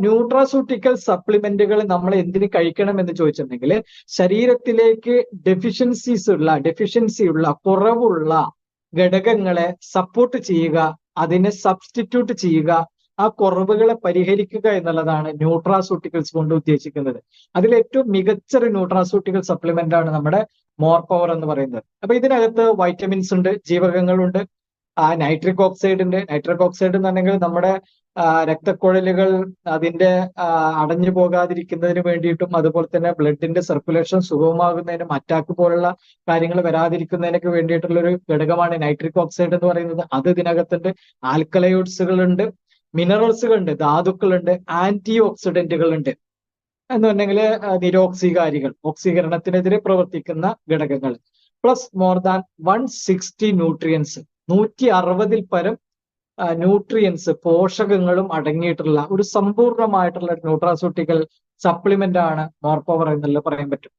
Nutraceutical സപ്ലിമെന്റുകൾ നമ്മൾ എന്തിന് കഴിക്കണം എന്ന് ചോദിച്ചിട്ടുണ്ടെങ്കിൽ ശരീരത്തിലേക്ക് ഡെഫിഷ്യൻസി ഉള്ള കുറവുള്ള ഘടകങ്ങളെ സപ്പോർട്ട് ചെയ്യുക, അതിനെ സബ്സ്റ്റിറ്റ്യൂട്ട് ചെയ്യുക, ആ കുറവുകളെ പരിഹരിക്കുക എന്നുള്ളതാണ് ന്യൂട്രാസ്യൂട്ടിക്കൽസ് കൊണ്ട് ഉദ്ദേശിക്കുന്നത്. അതിൽ ഏറ്റവും മികച്ചൊരു ന്യൂട്രാസ്യൂട്ടിക്കൽ സപ്ലിമെന്റ് ആണ് നമ്മുടെ മോർ പവർ എന്ന് പറയുന്നത്. അപ്പൊ ഇതിനകത്ത് വൈറ്റമിൻസ് ഉണ്ട്, ജീവകങ്ങളുണ്ട്, നൈട്രിക് ഓക്സൈഡ് ഉണ്ട്. നൈട്രിക് ഓക്സൈഡ് എന്ന് പറഞ്ഞെങ്കിൽ നമ്മുടെ രക്തക്കുഴലുകൾ അതിന്റെ അടഞ്ഞു പോകാതിരിക്കുന്നതിന് വേണ്ടിയിട്ടും, അതുപോലെ തന്നെ ബ്ലഡിന്റെ സർക്കുലേഷൻ സുഗമമാകുന്നതിനും അറ്റാക്ക് പോലുള്ള കാര്യങ്ങൾ വരാതിരിക്കുന്നതിനൊക്കെ വേണ്ടിയിട്ടുള്ള ഒരു ഘടകമാണ് നൈട്രിക് ഓക്സൈഡ് എന്ന് പറയുന്നത്. അത് ഇതിനകത്തുണ്ട്. ആൽക്കലൈഡ്സുകളുണ്ട്, മിനറൽസുകളുണ്ട്, ധാതുക്കളുണ്ട്, ആന്റി ഓക്സിഡന്റുകളുണ്ട് എന്ന് പറഞ്ഞെങ്കിൽ നിരോക്സികാരികൾ, ഓക്സീകരണത്തിനെതിരെ പ്രവർത്തിക്കുന്ന ഘടകങ്ങൾ, പ്ലസ് മോർ ദാൻ 160 ന്യൂട്രിയൻസ്, 160 പരം ന്യൂട്രിയൻസ്, പോഷകങ്ങളും അടങ്ങിയിട്ടുള്ള ഒരു സമ്പൂർണമായിട്ടുള്ള ന്യൂട്രാസ്യൂട്ടിക്കൽ സപ്ലിമെന്റ് ആണ് മോർ പവർ എന്നുള്ളത് പറയാൻ പറ്റും.